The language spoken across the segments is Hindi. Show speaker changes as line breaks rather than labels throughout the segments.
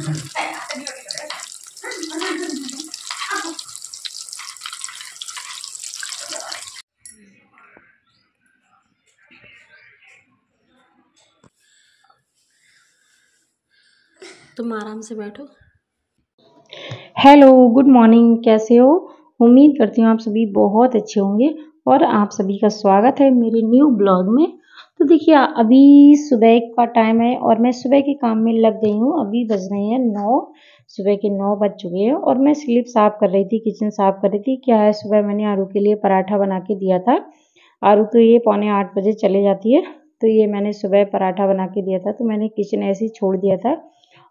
तुम आराम से बैठो।
Hello, good morning. कैसे हो? उम्मीद करती हूँ आप सभी बहुत अच्छे होंगे और आप सभी का स्वागत है मेरे न्यू ब्लॉग में। तो देखिए, अभी सुबह का टाइम है और मैं सुबह के काम में लग गई हूँ। अभी बज रहे हैं 9, सुबह के 9 बज चुके हैं और मैं स्लिप साफ कर रही थी, किचन साफ कर रही थी। क्या है, सुबह मैंने आरू के लिए पराठा बना के दिया था। आरू तो ये 7:45 बजे चले जाती है, तो ये मैंने सुबह पराठा बना के दिया था, तो मैंने किचन ऐसे ही छोड़ दिया था।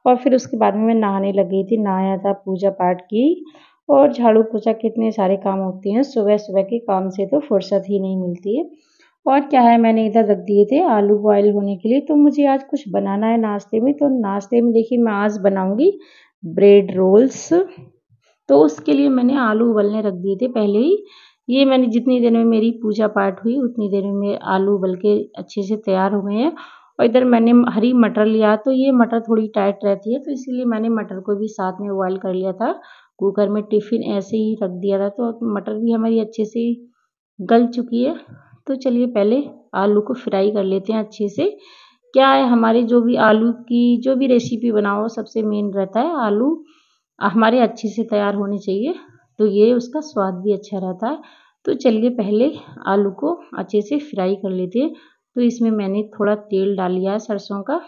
और फिर उसके बाद में मैं नहाने लग गई थी, नहाया था, पूजा पाठ की और झाड़ू पोछा, कितने सारे काम होते हैं। सुबह सुबह के काम से तो फुर्सत ही नहीं मिलती है। और क्या है, मैंने इधर रख दिए थे आलू बॉयल होने के लिए। तो मुझे आज कुछ बनाना है नाश्ते में। तो नाश्ते में देखिए, मैं आज बनाऊंगी ब्रेड रोल्स। तो उसके लिए मैंने आलू उबलने रख दिए थे पहले ही। ये मैंने जितनी देर में मेरी पूजा पाठ हुई उतनी देर में मेरे आलू उबल के अच्छे से तैयार हो गए हैं। और इधर मैंने हरी मटर लिया, तो ये मटर थोड़ी टाइट रहती है, तो इसीलिए मैंने मटर को भी साथ में बॉयल कर लिया था कुकर में। टिफ़िन ऐसे ही रख दिया था, तो मटर भी हमारी अच्छे से गल चुकी है। तो चलिए पहले आलू को फ्राई कर लेते हैं अच्छे से। क्या है, हमारे जो भी आलू की जो भी रेसिपी बनाओ, सबसे मेन रहता है आलू हमारे अच्छे से तैयार होने चाहिए, तो ये उसका स्वाद भी अच्छा रहता है। तो चलिए पहले आलू को अच्छे से फ्राई कर लेते हैं। तो इसमें मैंने थोड़ा तेल डाल लिया है सरसों का,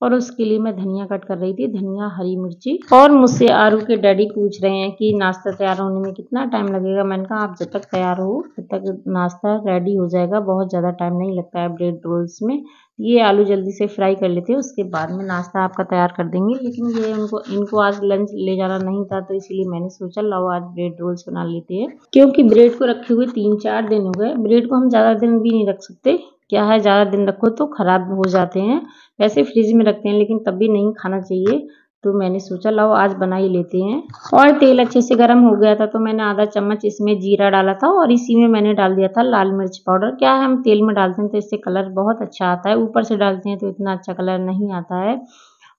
और उसके लिए मैं धनिया कट कर रही थी, धनिया, हरी मिर्ची। और मुझसे आरू के डैडी पूछ रहे हैं कि नाश्ता तैयार होने में कितना टाइम लगेगा। मैंने कहा आप जब तक तैयार हो तब तक नाश्ता रेडी हो जाएगा, बहुत ज़्यादा टाइम नहीं लगता है ब्रेड रोल्स में। ये आलू जल्दी से फ्राई कर लेते हैं, उसके बाद में नाश्ता आपका तैयार कर देंगे। लेकिन ये इनको आज लंच ले जाना नहीं था, तो इसीलिए मैंने सोचा लाओ आज ब्रेड रोल्स बना लेते हैं। क्योंकि ब्रेड को रखे हुए 3-4 दिन हो गए। ब्रेड को हम ज़्यादा दिन भी नहीं रख सकते, क्या है, ज़्यादा दिन रखो तो ख़राब हो जाते हैं। वैसे फ्रिज में रखते हैं, लेकिन तब भी नहीं खाना चाहिए। तो मैंने सोचा लाओ आज बना ही लेते हैं। और तेल अच्छे से गर्म हो गया था, तो मैंने आधा चम्मच इसमें जीरा डाला था और इसी में मैंने डाल दिया था लाल मिर्च पाउडर। क्या है, हम तेल में डालते हैं तो इससे कलर बहुत अच्छा आता है, ऊपर से डालते हैं तो इतना अच्छा कलर नहीं आता है।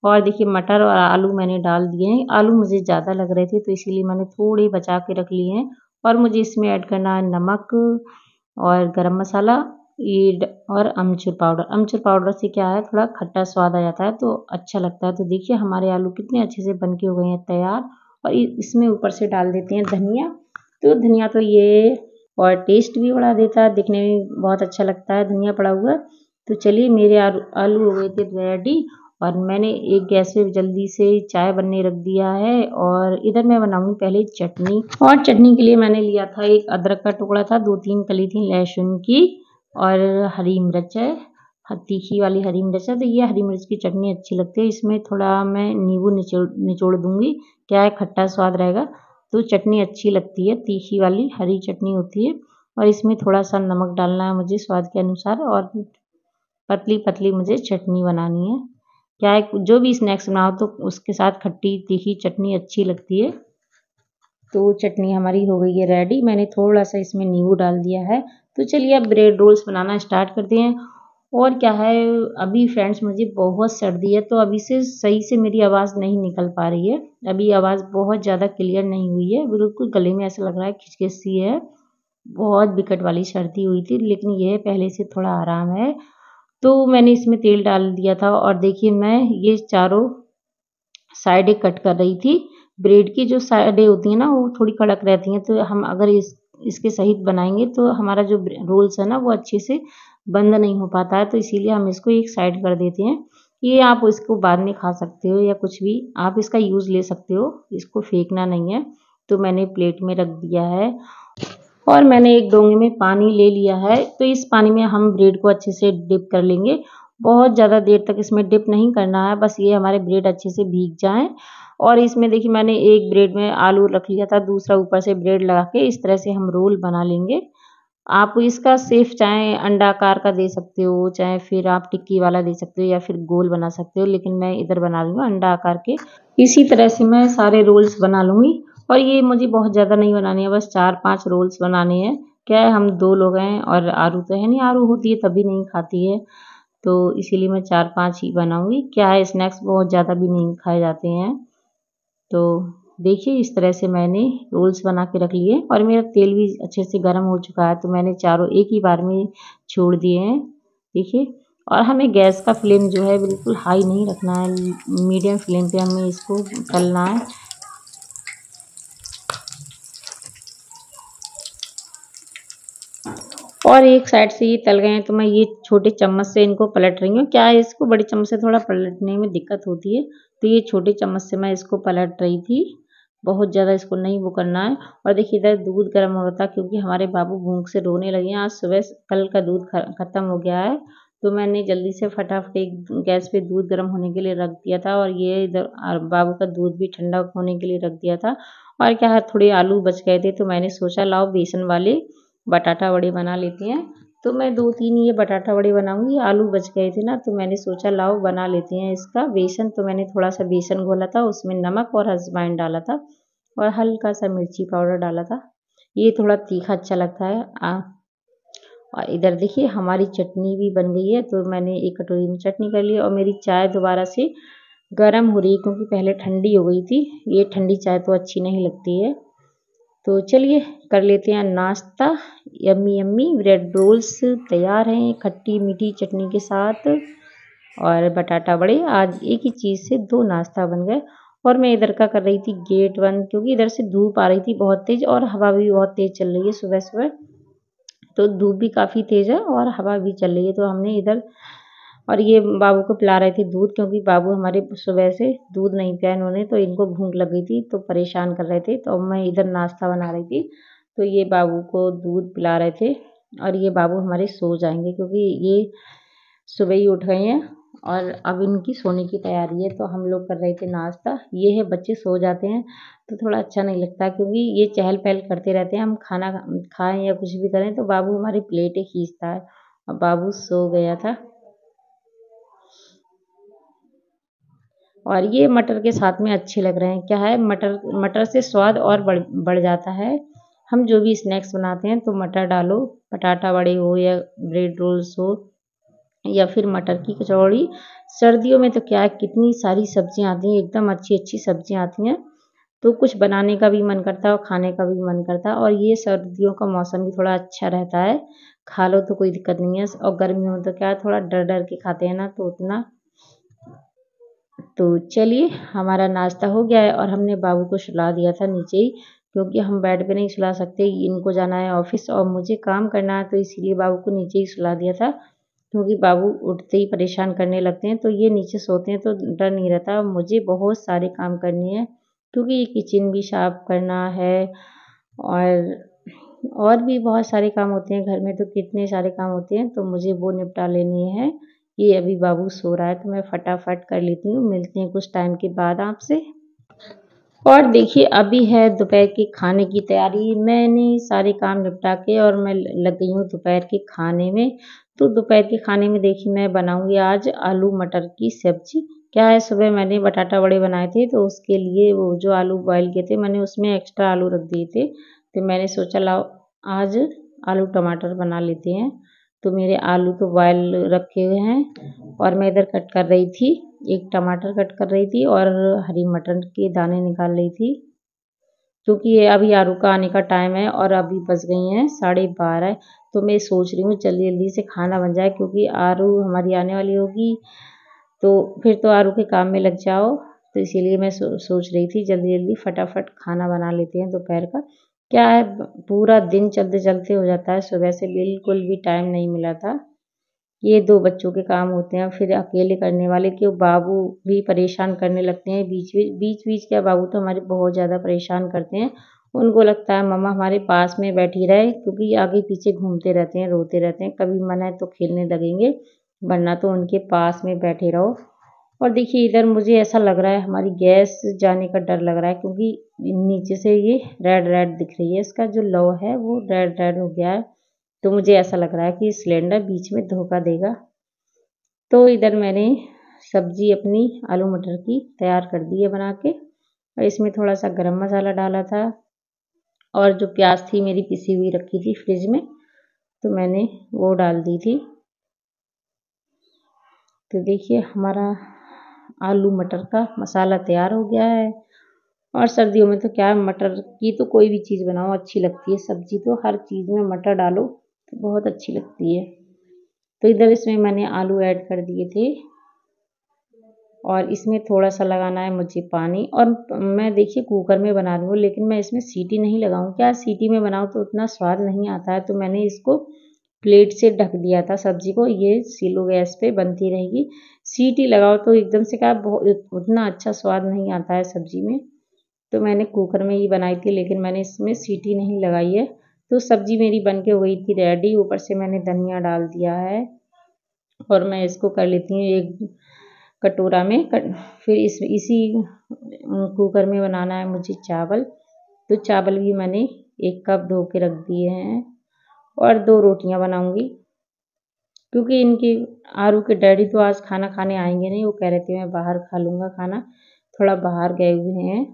और देखिए, मटर और आलू मैंने डाल दिए हैं। आलू मुझे ज़्यादा लग रहे थे, तो इसीलिए मैंने थोड़े बचा के रख लिए हैं। और मुझे इसमें ऐड करना है नमक और गरम मसाला और अमचूर पाउडर से क्या है, थोड़ा खट्टा स्वाद आ जाता है, तो अच्छा लगता है। तो देखिए हमारे आलू कितने अच्छे से बन के हो गए हैं तैयार। और इसमें ऊपर से डाल देते हैं धनिया। तो धनिया तो ये और टेस्ट भी बढ़ा देता है, दिखने में बहुत अच्छा लगता है धनिया पड़ा हुआ। तो चलिए, मेरे आलू हो गए थे रेडी। और मैंने एक गैस पे जल्दी से चाय बनने रख दिया है। और इधर मैं बनाऊंगी पहले चटनी। और चटनी के लिए मैंने लिया था एक अदरक का टुकड़ा था, 2-3 कली थी लहसुन की, और हरी मिर्च है, तीखी वाली हरी मिर्च है। तो ये हरी मिर्च की चटनी अच्छी लगती है। इसमें थोड़ा मैं नींबू निचोड़ दूंगी, क्या है, खट्टा स्वाद रहेगा, तो चटनी अच्छी लगती है। तीखी वाली हरी चटनी होती है। और इसमें थोड़ा सा नमक डालना है मुझे स्वाद के अनुसार। और पतली पतली मुझे चटनी बनानी है। क्या है, जो भी स्नैक्स बनाओ तो उसके साथ खट्टी तीखी चटनी अच्छी लगती है। तो चटनी हमारी हो गई है रेडी। मैंने थोड़ा सा इसमें नींबू डाल दिया है। तो चलिए अब ब्रेड रोल्स बनाना स्टार्ट करते हैं। और क्या है, अभी फ्रेंड्स मुझे बहुत सर्दी है, तो अभी से सही से मेरी आवाज़ नहीं निकल पा रही है। अभी आवाज़ बहुत ज़्यादा क्लियर नहीं हुई है, बिल्कुल गले में ऐसा लग रहा है खिचखिच सी है। बहुत विकट वाली सर्दी हुई थी, लेकिन ये पहले से थोड़ा आराम है। तो मैंने इसमें तेल डाल दिया था और देखिए मैं ये चारों साइडें कट कर रही थी। ब्रेड की जो साइडें होती हैं ना, वो थोड़ी कड़क रहती हैं, तो हम अगर इसके सहित बनाएंगे तो हमारा जो रोल्स है ना, वो अच्छे से बंद नहीं हो पाता है। तो इसीलिए हम इसको एक साइड कर देते हैं। ये आप इसको बाद में खा सकते हो या कुछ भी आप इसका यूज़ ले सकते हो, इसको फेंकना नहीं है। तो मैंने प्लेट में रख दिया है और मैंने एक डोंगे में पानी ले लिया है। तो इस पानी में हम ब्रेड को अच्छे से डिप कर लेंगे। बहुत ज़्यादा देर तक इसमें डिप नहीं करना है, बस ये हमारे ब्रेड अच्छे से भीग जाएँ। और इसमें देखिए, मैंने एक ब्रेड में आलू रख लिया था, दूसरा ऊपर से ब्रेड लगा के इस तरह से हम रोल बना लेंगे। आप इसका शेप चाहे अंडाकार का दे सकते हो, चाहे फिर आप टिक्की वाला दे सकते हो या फिर गोल बना सकते हो, लेकिन मैं इधर बना रही हूँ अंडा आकार के। इसी तरह से मैं सारे रोल्स बना लूँगी। और ये मुझे बहुत ज़्यादा नहीं बनानी है, बस 4-5 रोल्स बनाने हैं। क्या है, हम 2 लोग हैं और आरू तो है नहीं, आरू होती है तभी नहीं खाती है। तो इसीलिए मैं 4-5 ही बनाऊंगी। क्या है, स्नैक्स बहुत ज़्यादा भी नहीं खाए जाते हैं। तो देखिए इस तरह से मैंने रोल्स बना के रख लिए और मेरा तेल भी अच्छे से गर्म हो चुका है, तो मैंने चारों एक ही बार में छोड़ दिए हैं। देखिए, और हमें गैस का फ्लेम जो है बिल्कुल हाई नहीं रखना है, मीडियम फ्लेम पे हमें इसको तलना है। और एक साइड से ये तल गए हैं तो मैं ये छोटे चम्मच से इनको पलट रही हूँ। क्या है, इसको बड़ी चम्मच से थोड़ा पलटने में दिक्कत होती है, तो ये छोटे चम्मच से मैं इसको पलट रही थी। बहुत ज़्यादा इसको नहीं वो करना है। और देखिए इधर दूध गर्म हो रहा था क्योंकि हमारे बाबू भूख से रोने लगे हैं। आज सुबह कल का दूध ख़त्म हो गया है, तो मैंने जल्दी से फटाफट एक गैस पे दूध गर्म होने के लिए रख दिया था और ये इधर बाबू का दूध भी ठंडा होने के लिए रख दिया था। और क्या है, थोड़े आलू बच गए थे तो मैंने सोचा लाओ बेसन वाले बटाटा वड़े बना लेते हैं। तो मैं 2-3 ये बटाटा वड़े बनाऊंगी। आलू बच गए थे ना, तो मैंने सोचा लाओ बना लेते हैं इसका बेसन। तो मैंने थोड़ा सा बेसन घोला था, उसमें नमक और अजवाइन डाला था और हल्का सा मिर्ची पाउडर डाला था। ये थोड़ा तीखा अच्छा लगता है। और इधर देखिए हमारी चटनी भी बन गई है, तो मैंने एक कटोरी में चटनी कर ली और मेरी चाय दोबारा से गर्म हो रही है क्योंकि पहले ठंडी हो गई थी। ये ठंडी चाय तो अच्छी नहीं लगती है। तो चलिए कर लेते हैं नाश्ता। यम्मी यम्मी ब्रेड रोल्स तैयार हैं खट्टी मीठी चटनी के साथ और बटाटा बड़े। आज एक ही चीज़ से 2 नाश्ता बन गए। और मैं इधर का कर रही थी गेट बंद क्योंकि इधर से धूप आ रही थी बहुत तेज़ और हवा भी बहुत तेज़ चल रही है सुबह सुबह। तो धूप भी काफ़ी तेज़ है और हवा भी चल रही है, तो हमने इधर और ये बाबू को पिला रहे थे दूध क्योंकि बाबू हमारे सुबह से दूध नहीं पिया इन्होंने, तो इनको भूख लग गई थी तो परेशान कर रहे थे। तो मैं इधर नाश्ता बना रही थी, तो ये बाबू को दूध पिला रहे थे और ये बाबू हमारे सो जाएंगे क्योंकि ये सुबह ही उठ गए हैं और अब इनकी सोने की तैयारी है। तो हम लोग कर रहे थे नाश्ता। ये है बच्चे सो जाते हैं तो थोड़ा अच्छा नहीं लगता क्योंकि ये चहल पहल करते रहते हैं। हम खाना खाएं या कुछ भी करें तो बाबू हमारी प्लेटें खींचता है और बाबू सो गया था। और ये मटर के साथ में अच्छे लग रहे हैं। क्या है, मटर से स्वाद और बढ़ जाता है। हम जो भी स्नैक्स बनाते हैं तो मटर डालो, पटाटा वड़े हो या ब्रेड रोल्स हो या फिर मटर की कचौड़ी। सर्दियों में तो क्या है, कितनी सारी सब्जियां आती हैं, एकदम अच्छी अच्छी सब्जियां आती हैं, तो कुछ बनाने का भी मन करता है और खाने का भी मन करता है। और ये सर्दियों का मौसम भी थोड़ा अच्छा रहता है, खा लो तो कोई दिक्कत नहीं है। और गर्मियों में तो क्या है, थोड़ा डर डर के खाते हैं ना, तो उतना। तो चलिए हमारा नाश्ता हो गया है और हमने बाबू को सुला दिया था नीचे ही क्योंकि हम बेड पे नहीं सुला सकते, इनको जाना है ऑफिस और मुझे काम करना है, तो इसीलिए बाबू को नीचे ही सुला दिया था। क्योंकि बाबू उठते ही परेशान करने लगते हैं, तो ये नीचे सोते हैं तो डर नहीं रहता। मुझे बहुत सारे काम करने हैं क्योंकि ये किचन भी साफ करना है और भी बहुत सारे काम होते हैं घर में, तो कितने सारे काम होते हैं तो मुझे वो निपटा लेने हैं। ये अभी बाबू सो रहा है तो मैं फटाफट कर लेती हूँ। मिलते हैं कुछ टाइम के बाद आपसे। और देखिए अभी है दोपहर के खाने की तैयारी। मैंने सारे काम निपटा के और मैं लग गई हूँ दोपहर के खाने में। तो दोपहर के खाने में देखिए मैं बनाऊंगी आज आलू मटर की सब्जी। क्या है, सुबह मैंने बटाटा वड़े बनाए थे तो उसके लिए वो जो आलू बॉयल किए थे मैंने उसमें एक्स्ट्रा आलू रख दिए थे, तो मैंने सोचा लाओ आज आलू टमाटर बना लेते हैं। तो मेरे आलू तो बॉयल रखे हुए हैं और मैं इधर कट कर रही थी, एक टमाटर कट कर रही थी और हरी मटर के दाने निकाल रही थी क्योंकि ये अभी आरू का आने का टाइम है और अभी बज गई हैं 12:30। तो मैं सोच रही हूँ जल्दी जल्दी से खाना बन जाए क्योंकि आरू हमारी आने वाली होगी, तो फिर तो आरू के काम में लग जाओ। तो इसीलिए मैं सोच रही थी जल्दी जल्दी फटाफट खाना बना लेते हैं दोपहर का। क्या है, पूरा दिन चलते चलते हो जाता है, सुबह से बिल्कुल भी टाइम नहीं मिला था। ये 2 बच्चों के काम होते हैं फिर अकेले करने वाले, क्यों बाबू भी परेशान करने लगते हैं बीच बीच क्या, बाबू तो हमारे बहुत ज़्यादा परेशान करते हैं। उनको लगता है मम्मा हमारे पास में बैठी रहे क्योंकि आगे पीछे घूमते रहते हैं, रोते रहते हैं, कभी मन है तो खेलने लगेंगे वरना तो उनके पास में बैठे रहो। और देखिए इधर मुझे ऐसा लग रहा है हमारी गैस जाने का डर लग रहा है क्योंकि नीचे से ये रेड रेड दिख रही है, इसका जो लौ है वो रेड रेड हो गया है। तो मुझे ऐसा लग रहा है कि सिलेंडर बीच में धोखा देगा। तो इधर मैंने सब्जी अपनी आलू मटर की तैयार कर दी है बना के और इसमें थोड़ा सा गरम मसाला डाला था और जो प्याज थी मेरी पिसी हुई रखी थी फ्रिज में तो मैंने वो डाल दी थी। तो देखिए हमारा आलू मटर का मसाला तैयार हो गया है। और सर्दियों में तो क्या है, मटर की तो कोई भी चीज़ बनाओ अच्छी लगती है, सब्जी तो हर चीज़ में मटर डालो तो बहुत अच्छी लगती है। तो इधर इसमें मैंने आलू ऐड कर दिए थे और इसमें थोड़ा सा लगाना है मुझे पानी। और मैं देखिए कुकर में बना रही हूँ, लेकिन मैं इसमें सीटी नहीं लगाऊँ, क्या सीटी में बनाऊँ तो उतना स्वाद नहीं आता है। तो मैंने इसको प्लेट से ढक दिया था सब्जी को, ये स्लो गैस पे बनती रहेगी। सीटी लगाओ तो एकदम से क्या उतना अच्छा स्वाद नहीं आता है सब्जी में। तो मैंने कुकर में ही बनाई थी, लेकिन मैंने इसमें सीटी नहीं लगाई है। तो सब्जी मेरी बन के हुई थी रेडी, ऊपर से मैंने धनिया डाल दिया है और मैं इसको कर लेती हूँ एक कटोरा में। फिर इसी कुकर में बनाना है मुझे चावल। तो चावल भी मैंने 1 कप धो के रख दिए हैं और 2 रोटियां बनाऊंगी, क्योंकि इनके आरू के डैडी तो आज खाना खाने आएंगे नहीं, वो कह रहे थे मैं बाहर खा लूँगा खाना, थोड़ा बाहर गए हुए हैं।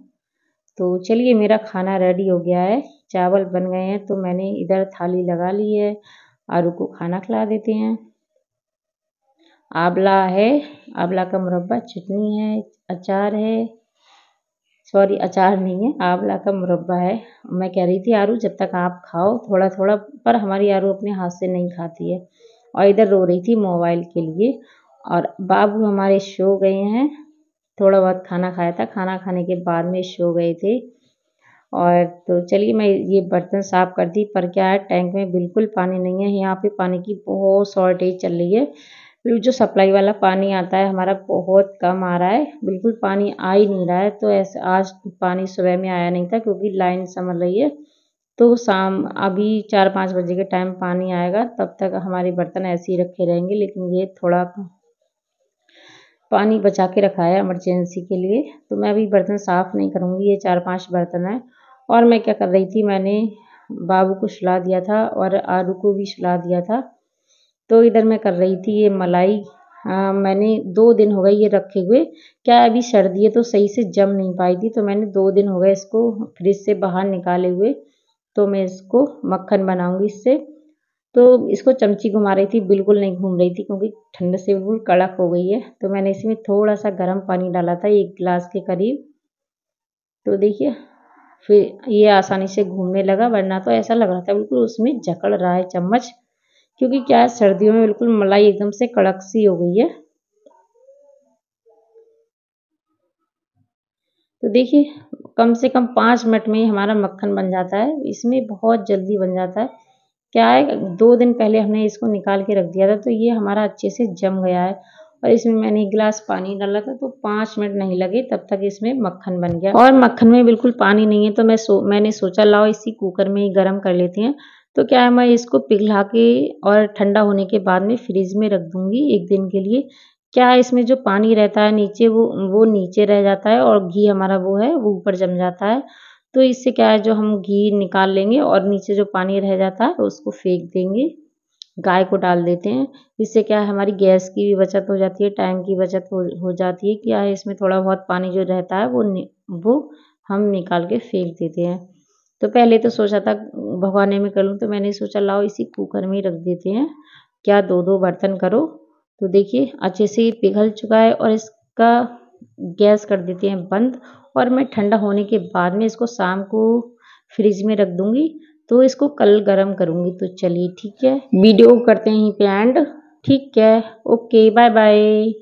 तो चलिए मेरा खाना रेडी हो गया है, चावल बन गए हैं, तो मैंने इधर थाली लगा ली है। आरू को खाना खिला देते हैं। आंवला है, आंवला का मुरब्बा, चटनी है, अचार है, सॉरी अचार नहीं है, आंवला का मुरब्बा है। मैं कह रही थी आरू जब तक आप खाओ थोड़ा थोड़ा, पर हमारी आरू अपने हाथ से नहीं खाती है और इधर रो रही थी मोबाइल के लिए। और बाबू हमारे सो गए हैं, थोड़ा बहुत खाना खाया था, खाना खाने के बाद में सो गए थे। और तो चलिए मैं ये बर्तन साफ़ कर दी, पर क्या है टैंक में बिल्कुल पानी नहीं है, यहाँ पे पानी की बहुत शॉर्टेज चल रही है। फिर जो सप्लाई वाला पानी आता है हमारा बहुत कम आ रहा है, बिल्कुल पानी आ ही नहीं रहा है। तो ऐसे आज पानी सुबह में आया नहीं था क्योंकि लाइन समझ रही है। तो शाम अभी 4-5 बजे के टाइम पानी आएगा, तब तक हमारे बर्तन ऐसे ही रखे रहेंगे। लेकिन ये थोड़ा पानी बचा के रखा है इमरजेंसी के लिए, तो मैं अभी बर्तन साफ़ नहीं करूँगी, ये 4-5 बर्तन हैं। और मैं क्या कर रही थी, मैंने बाबू को सुला दिया था और आरू को भी सुला दिया था। तो इधर मैं कर रही थी ये मलाई, मैंने 2 दिन हो गए ये रखे हुए, क्या अभी सर्दी है तो सही से जम नहीं पाई थी, तो मैंने 2 दिन हो गए इसको फ्रिज से बाहर निकाले हुए। तो मैं इसको मक्खन बनाऊँगी इससे। तो इसको चमची घुमा रही थी, बिल्कुल नहीं घूम रही थी क्योंकि ठंड से बिल्कुल कड़क हो गई है। तो मैंने इसमें थोड़ा सा गर्म पानी डाला था 1 गिलास के करीब। तो देखिए फिर ये आसानी से घूमने लगा, वरना तो ऐसा लग रहा था बिल्कुल उसमें जकड़ रहा है चम्मच, क्योंकि क्या है सर्दियों में बिल्कुल मलाई एकदम से कड़क सी हो गई है। तो देखिए कम से कम 5 मिनट में ही हमारा मक्खन बन जाता है, इसमें बहुत जल्दी बन जाता है। क्या है 2 दिन पहले हमने इसको निकाल के रख दिया था, तो ये हमारा अच्छे से जम गया है। और इसमें मैंने 1 गिलास पानी डाला था, तो 5 मिनट नहीं लगे तब तक इसमें मक्खन बन गया। और मक्खन में बिल्कुल पानी नहीं है, तो मैंने सोचा लाओ इसी कुकर में ही गर्म कर लेते हैं। तो क्या है मैं इसको पिघला के और ठंडा होने के बाद में फ्रिज में रख दूँगी 1 दिन के लिए। क्या है इसमें जो पानी रहता है नीचे वो नीचे रह जाता है और घी हमारा वो है वो ऊपर जम जाता है। तो इससे क्या है जो हम घी निकाल लेंगे और नीचे जो पानी रह जाता है उसको फेंक देंगे, गाय को डाल देते हैं। इससे क्या है हमारी गैस की भी बचत हो जाती है, टाइम की बचत हो जाती है। क्या है इसमें थोड़ा बहुत पानी जो रहता है वो हम निकाल के फेंक देते हैं। तो पहले तो सोचा था भगोने में कर लूँ, तो मैंने सोचा लाओ इसी कुकर में ही रख देते हैं, क्या 2-2 बर्तन करो। तो देखिए अच्छे से ये पिघल चुका है और इसका गैस कर देते हैं बंद। और मैं ठंडा होने के बाद में इसको शाम को फ्रिज में रख दूँगी, तो इसको कल गरम करूँगी। तो चलिए ठीक है, वीडियो करते हैं यहीं पे एंड। ठीक है, ओके, बाय बाय।